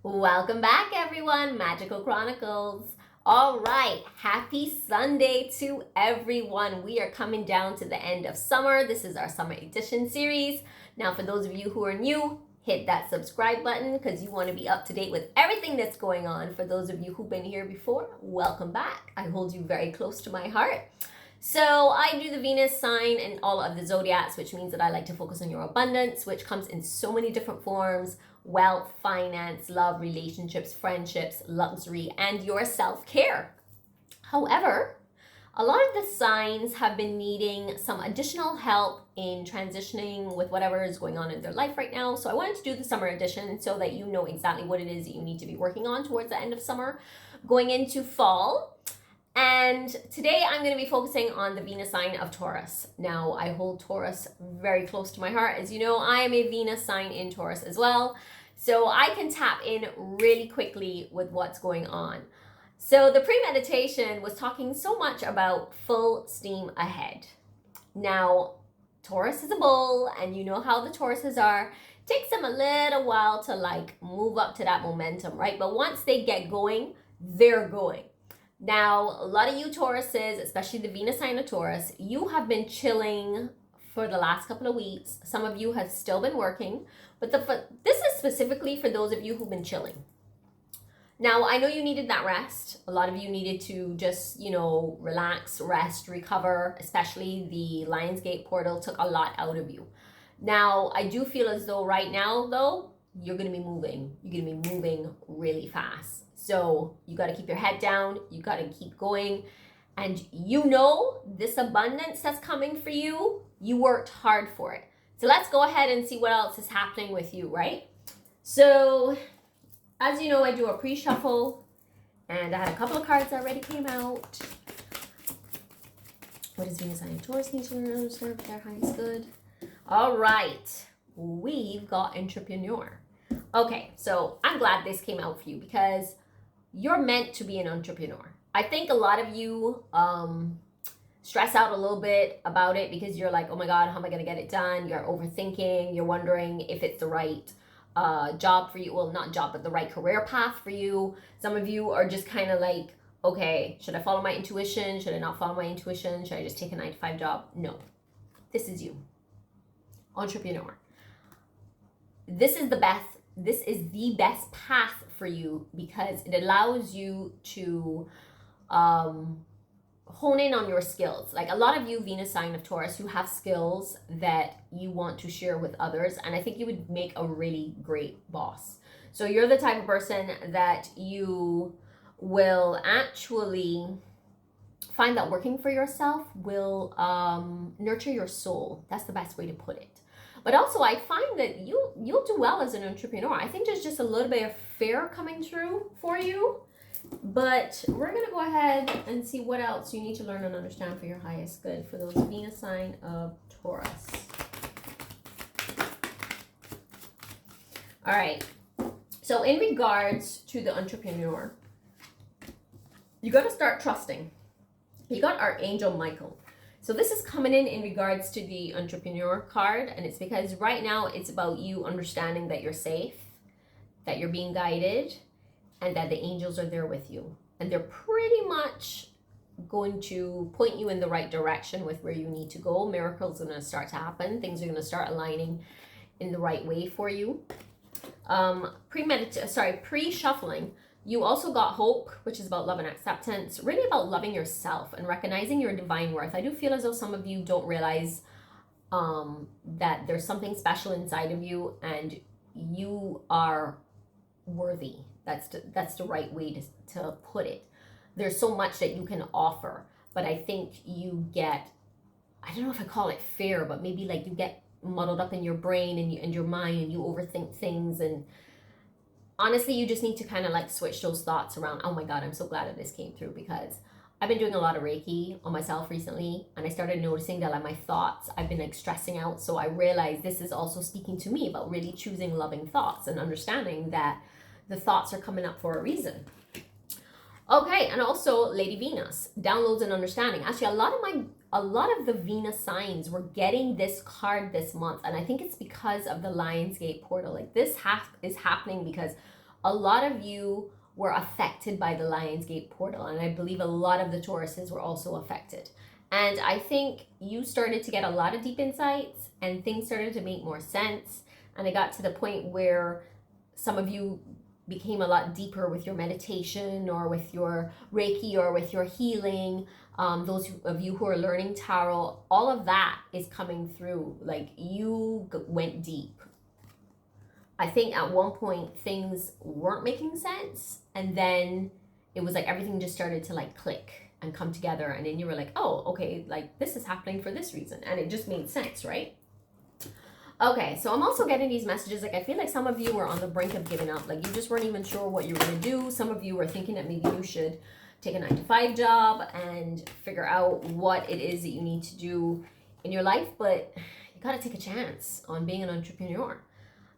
Welcome back, everyone. Magical Chronicles. All right, happy Sunday to everyone. We are coming down to the end of summer. This is our summer edition series. Now, for those of you who are new, hit that subscribe button because you want to be up to date with everything that's going on. For those of you who've been here before, welcome back. I hold you very close to my heart. So I do the Venus sign and all of the zodiacs, which means that I like to focus on your abundance, which comes in so many different forms: wealth, finance, love, relationships, friendships, luxury, and your self-care. However, a lot of the signs have been needing some additional help in transitioning with whatever is going on in their life right now. So I wanted to do the summer edition so that you know exactly what it is that you need to be working on towards the end of summer, going into fall. And today I'm going to be focusing on the Venus sign of Taurus. Now, I hold Taurus very close to my heart. As you know, I am a Venus sign in Taurus as well. So I can tap in really quickly with what's going on. So the pre-meditation was talking so much about full steam ahead. Now, Taurus is a bull, and you know how the Tauruses are. It takes them a little while to move up to that momentum, right? But once they get going, they're going. Now, a lot of you Tauruses, especially the Venus sign of Taurus, you have been chilling for the last couple of weeks. Some of you have still been working, but this is specifically for those of you who've been chilling. Now, I know you needed that rest. A lot of you needed to just, relax, rest, recover, especially the Lionsgate portal took a lot out of you. Now, I do feel as though right now, though, you're going to be moving. You're going to be moving really fast. So you got to keep your head down. You got to keep going. And this abundance that's coming for you, you worked hard for it. So let's go ahead and see what else is happening with you, right? So as you know, I do a pre-shuffle. And I had a couple of cards that already came out. What does Venus sign of Taurus need to learn to serve their highest good? All right. We've got entrepreneur. Okay, so I'm glad this came out for you because you're meant to be an entrepreneur. I think a lot of you stress out a little bit about it because you're like, oh my God, how am I going to get it done? You're overthinking. You're wondering if it's the right job for you. Well, not job, but the right career path for you. Some of you are just kind of like, okay, should I follow my intuition? Should I not follow my intuition? Should I just take a 9-to-5 job? No, this is you. Entrepreneur. This is the best path for you because it allows you to hone in on your skills. Like a lot of you Venus sign of Taurus, you have skills that you want to share with others, and I think you would make a really great boss. So you're the type of person that you will actually find that working for yourself will nurture your soul. That's the best way to put it. But also, I find that you'll do well as an entrepreneur. I think there's just a little bit of fear coming through for you. But we're going to go ahead and see what else you need to learn and understand for your highest good for those Venus sign of Taurus. All right. So in regards to the entrepreneur, you got to start trusting. You got Archangel Michael. So this is coming in regards to the entrepreneur card, and it's because right now it's about you understanding that you're safe, that you're being guided, and that the angels are there with you. And they're pretty much going to point you in the right direction with where you need to go. Miracles are going to start to happen. Things are going to start aligning in the right way for you. Pre-shuffling. You also got hope, which is about love and acceptance, really about loving yourself and recognizing your divine worth. I do feel as though some of you don't realize that there's something special inside of you and you are worthy. That's the right way to put it. There's so much that you can offer, but I think you get, I don't know if I call it fear, but maybe like you get muddled up in your brain and your mind and you overthink things, and honestly, you just need to kind of like switch those thoughts around. Oh my God, I'm so glad that this came through because I've been doing a lot of Reiki on myself recently, and I started noticing that like my thoughts, I've been like stressing out. So I realized this is also speaking to me about really choosing loving thoughts and understanding that the thoughts are coming up for a reason. Okay, and also Lady Venus, downloads and understanding. Actually, a lot of the Venus signs were getting this card this month, and I think it's because of the Lionsgate portal. Like this is happening because a lot of you were affected by the Lionsgate portal, and I believe a lot of the Tauruses were also affected. And I think you started to get a lot of deep insights and things started to make more sense. And it got to the point where some of you became a lot deeper with your meditation or with your reiki or with your healing. Those of you who are learning tarot, all of that is coming through. Like, you went deep. I think at one point things weren't making sense, and then it was like everything just started to like click and come together, and then you were like, oh, okay, like this is happening for this reason, and it just made sense, right? Okay, so I'm also getting these messages, like I feel like some of you were on the brink of giving up, like you just weren't even sure what you were going to do. Some of you were thinking that maybe you should take a 9-to-5 job and figure out what it is that you need to do in your life, but you got to take a chance on being an entrepreneur.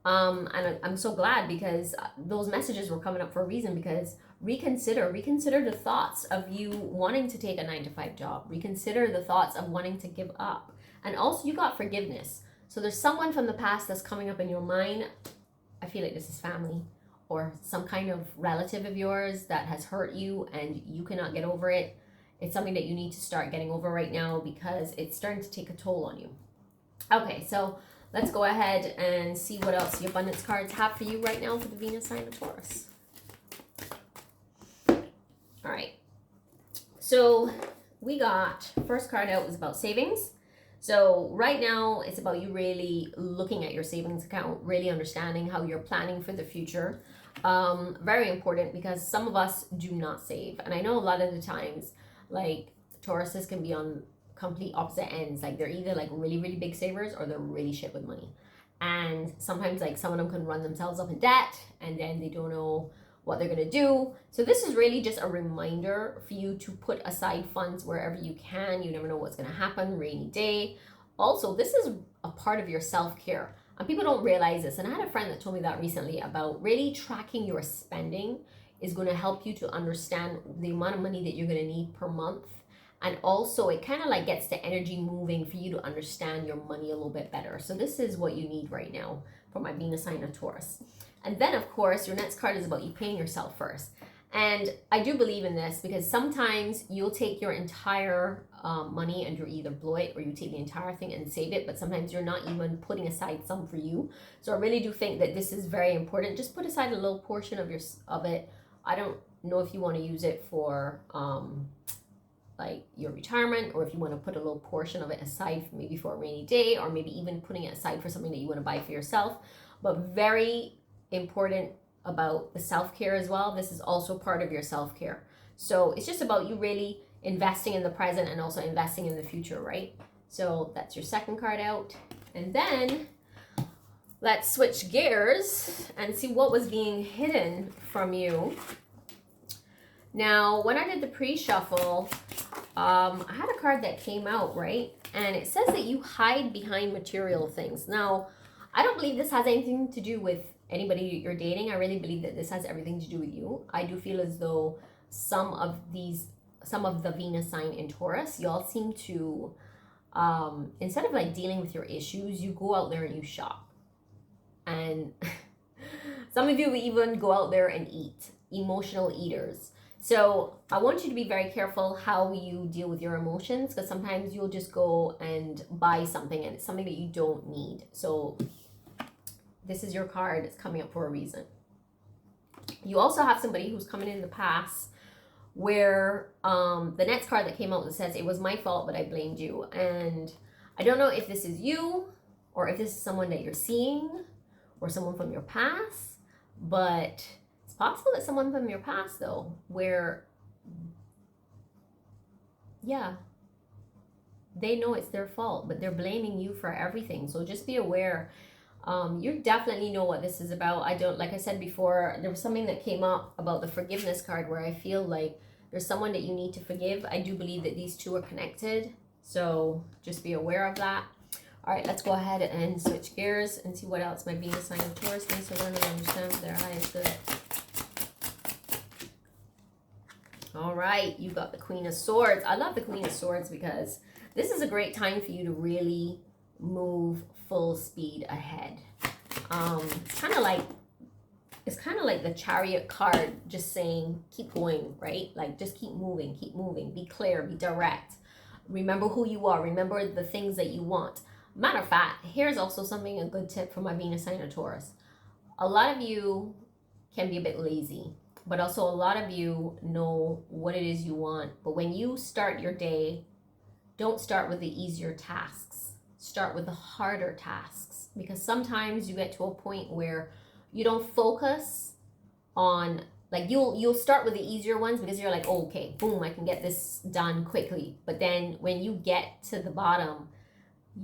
And I'm so glad, because those messages were coming up for a reason, because reconsider the thoughts of you wanting to take a 9-to-5 job, reconsider the thoughts of wanting to give up. And also you got forgiveness. So there's someone from the past that's coming up in your mind. I feel like this is family or some kind of relative of yours that has hurt you and you cannot get over it. It's something that you need to start getting over right now, because it's starting to take a toll on you. Okay, so let's go ahead and see what else the abundance cards have for you right now for the Venus sign of Taurus. All right. So we got, first card out was about savings. So right now it's about you really looking at your savings account, really understanding how you're planning for the future. Very important, because some of us do not save. And I know a lot of the times, like, Tauruses can be on complete opposite ends. Like, they're either like really, really big savers or they're really shit with money. And sometimes like some of them can run themselves up in debt and then they don't know what they're going to do. So this is really just a reminder for you to put aside funds wherever you can. You never know what's going to happen, rainy day. Also, this is a part of your self-care. And people don't realize this. And I had a friend that told me that recently, about really tracking your spending is going to help you to understand the amount of money that you're going to need per month. And also it kind of like gets the energy moving for you to understand your money a little bit better. So this is what you need right now for my Venus sign of Taurus. And then, of course, your next card is about you paying yourself first. And I do believe in this, because sometimes you'll take your entire money and you either blow it or you take the entire thing and save it, but sometimes you're not even putting aside some for you. So I really do think that this is very important. Just put aside a little portion of it. I don't know if you want to use it for like your retirement, or if you want to put a little portion of it aside maybe for a rainy day, or maybe even putting it aside for something that you want to buy for yourself. But very important about the self-care as well. This is also part of your self-care. So it's just about you really investing in the present and also investing in the future, right? So that's your second card out. And then let's switch gears and see what was being hidden from you. Now, when I did the pre-shuffle, I had a card that came out, right? And it says that you hide behind material things. Now, I don't believe this has anything to do with anybody you're dating. I really believe that this has everything to do with you. I do feel as though some of the Venus sign in Taurus, y'all seem to, instead of like dealing with your issues, you go out there and you shop. And some of you even go out there and eat, emotional eaters. So I want you to be very careful how you deal with your emotions, because sometimes you'll just go and buy something and it's something that you don't need. So this is your card. It's coming up for a reason. You also have somebody who's coming in the past, where the next card that came out that says, it was my fault, but I blamed you. And I don't know if this is you or if this is someone that you're seeing or someone from your past, but it's possible that someone from your past, though, where, yeah, they know it's their fault, but they're blaming you for everything. So just be aware. You definitely know what this is about. Like I said before, there was something that came up about the forgiveness card, where I feel like there's someone that you need to forgive. I do believe that these two are connected. So just be aware of that. All right, let's go ahead and switch gears and see what else my Venus sign of Taurus needs to learn and understand for their highest good. All right, you got the Queen of Swords. I love the Queen of Swords because this is a great time for you to really move full speed ahead. It's kind of like it's kind of like the Chariot card, just saying, keep going, right? Like, just keep moving, be clear, be direct. Remember who you are, remember the things that you want. Matter of fact, here's also something, a good tip for my Venus sign of Taurus. A lot of you can be a bit lazy, but also a lot of you know what it is you want. But when you start your day, don't start with the easier tasks. Start with the harder tasks, because sometimes you get to a point where you don't focus on, like, you'll start with the easier ones because you're like, oh, okay, boom, I can get this done quickly. But then when you get to the bottom,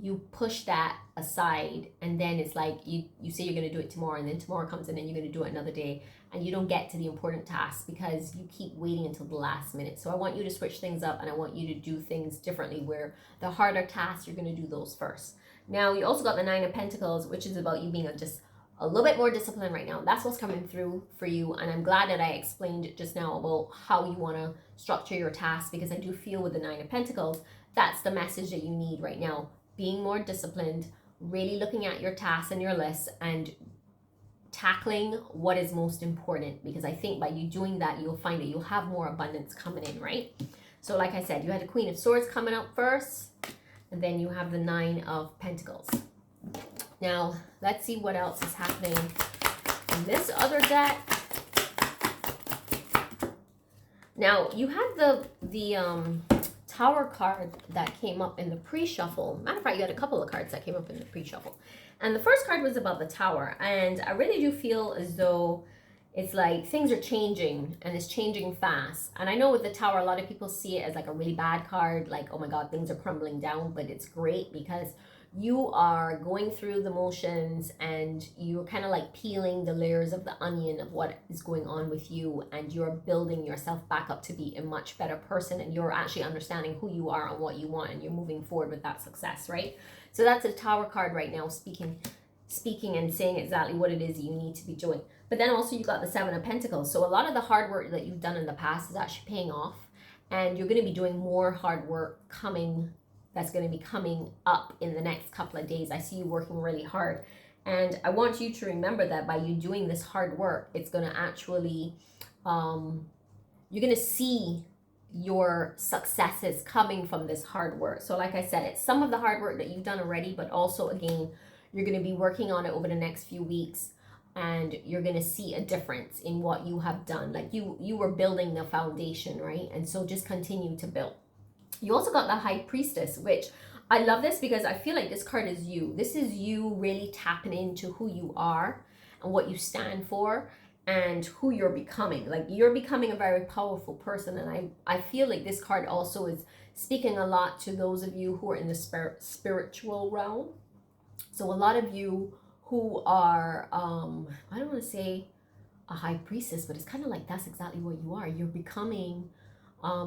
you push that aside, and then it's like you say you're going to do it tomorrow, and then tomorrow comes and then you're going to do it another day, and you don't get to the important tasks because you keep waiting until the last minute. So I want you to switch things up, and I want you to do things differently, where the harder tasks, you're going to do those first. Now, you also got the Nine of Pentacles, which is about you being just a little bit more disciplined right now. That's what's coming through for you, and I'm glad that I explained just now about how you want to structure your tasks, because I do feel with the Nine of Pentacles, that's the message that you need right now. Being more disciplined, really looking at your tasks and your lists and tackling what is most important, because I think by you doing that, you'll find that you'll have more abundance coming in, right? So like I said, you had the Queen of Swords coming up first, and then you have the Nine of Pentacles. Now, let's see what else is happening in this other deck. Now, you had the Tower card that came up in the pre-shuffle. Matter of fact, you had a couple of cards that came up in the pre-shuffle. And the first card was about the Tower. And I really do feel as though it's like things are changing, and it's changing fast. And I know with the Tower, a lot of people see it as like a really bad card. Like, oh my God, things are crumbling down. But it's great because you are going through the motions, and you're kind of like peeling the layers of the onion of what is going on with you, and you're building yourself back up to be a much better person, and you're actually understanding who you are and what you want, and you're moving forward with that success, right? So that's a Tower card right now, speaking and saying exactly what it is you need to be doing. But then also you got the Seven of Pentacles. So a lot of the hard work that you've done in the past is actually paying off, and you're going to be doing more hard work that's going to be coming up in the next couple of days. I see you working really hard. And I want you to remember that by you doing this hard work, it's going to actually, you're going to see your successes coming from this hard work. So like I said, it's some of the hard work that you've done already, but also, again, you're going to be working on it over the next few weeks, and you're going to see a difference in what you have done. Like you were building the foundation, right? And so just continue to build. You also got the High Priestess, which I love this because I feel like this card is you. This is you really tapping into who you are and what you stand for and who you're becoming. Like, you're becoming a very powerful person. And I feel like this card also is speaking a lot to those of you who are in the spiritual realm. So a lot of you who are, I don't want to say a high priestess, but it's kind of like that's exactly what you are. You're becoming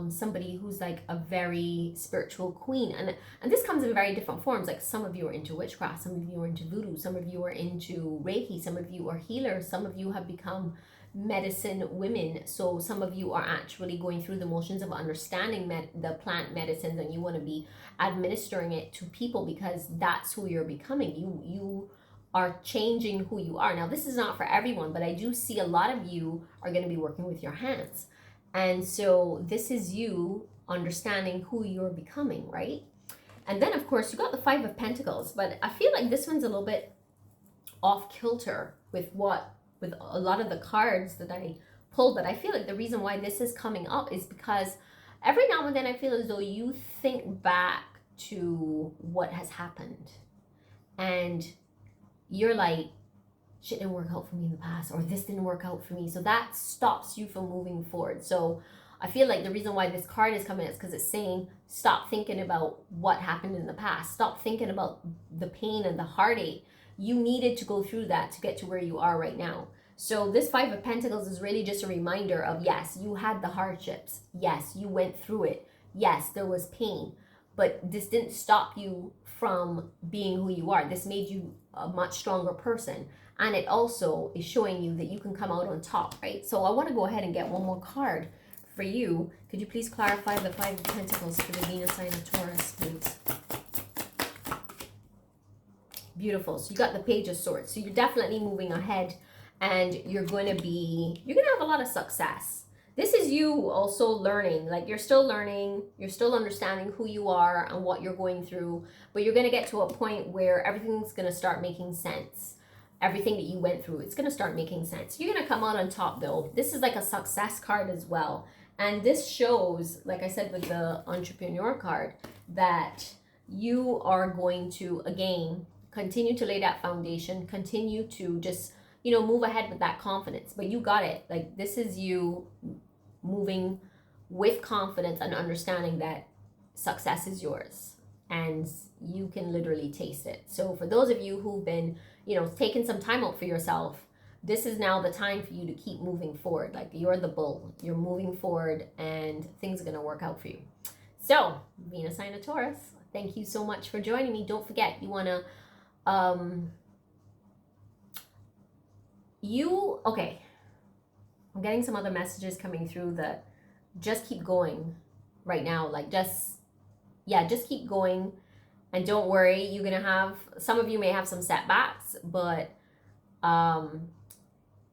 somebody who's like a very spiritual queen, and this comes in very different forms. Like, some of you are into witchcraft, some of you are into voodoo, some of you are into reiki, some of you are healers, some of you have become medicine women. So some of you are actually going through the motions of understanding the plant medicines, and you want to be administering it to people because that's who you're becoming. You are changing who you are. Now, this is not for everyone, but I do see a lot of you are going to be working with your hands. And so this is you understanding who you're becoming, right? And then, of course, you got the Five of Pentacles, but I feel like this one's a little bit off kilter with a lot of the cards that I pulled. But I feel like the reason why this is coming up is because every now and then I feel as though you think back to what has happened, and you're like, shit didn't work out for me in the past, or this didn't work out for me. So that stops you from moving forward. So I feel like the reason why this card is coming is because it's saying, stop thinking about what happened in the past. Stop thinking about the pain and the heartache. You needed to go through that to get to where you are right now. So this Five of Pentacles is really just a reminder of, yes, you had the hardships. Yes, you went through it. Yes, there was pain. But this didn't stop you from being who you are. This made you a much stronger person. And it also is showing you that you can come out on top, right? So I want to go ahead and get one more card for you. Could you please clarify the Five of Pentacles for the Venus sign of Taurus, please? Beautiful. So you got the Page of Swords. So you're definitely moving ahead, and you're going to have a lot of success. This is you also learning, like you're still learning, you're still understanding who you are and what you're going through, but you're going to get to a point where everything's going to start making sense. Everything that you went through, it's going to start making sense. You're going to come out on top though. This is like a success card as well. And this shows, like I said with the entrepreneur card, that you are going to, again, continue to lay that foundation, continue to just, move ahead with that confidence. But you got it. Like, this is you moving with confidence and understanding that success is yours and you can literally taste it. So for those of you who've been, taking some time out for yourself, this is now the time for you to keep moving forward. Like, you're the bull, you're moving forward and things are going to work out for you. So Venus sign of Taurus, thank you so much for joining me. Don't forget, you want to okay, I'm getting some other messages coming through that just keep going right now. Like, just keep going and don't worry. You're going to have, some of you may have some setbacks, but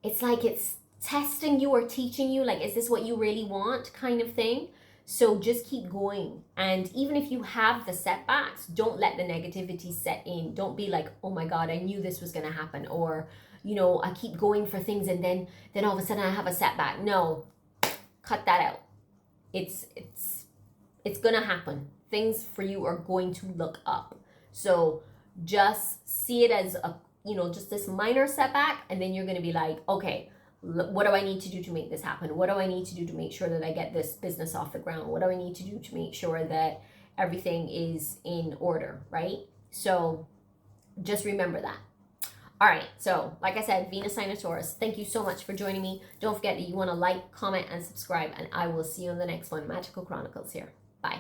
it's like it's testing you or teaching you, like, is this what you really want, kind of thing. So just keep going. And even if you have the setbacks, don't let the negativity set in. Don't be like, oh my God, I knew this was going to happen. Or, I keep going for things and then all of a sudden I have a setback. No, cut that out. It's going to happen. Things for you are going to look up. So just see it as a, just this minor setback. And then you're going to be like, okay, what do I need to do to make this happen? What do I need to do to make sure that I get this business off the ground? What do I need to do to make sure that everything is in order, right? So just remember that. All right, so like I said, Venus sign of Taurus, thank you so much for joining me. Don't forget that you want to like, comment, and subscribe, and I will see you in the next one. Magical Chronicles here. Bye.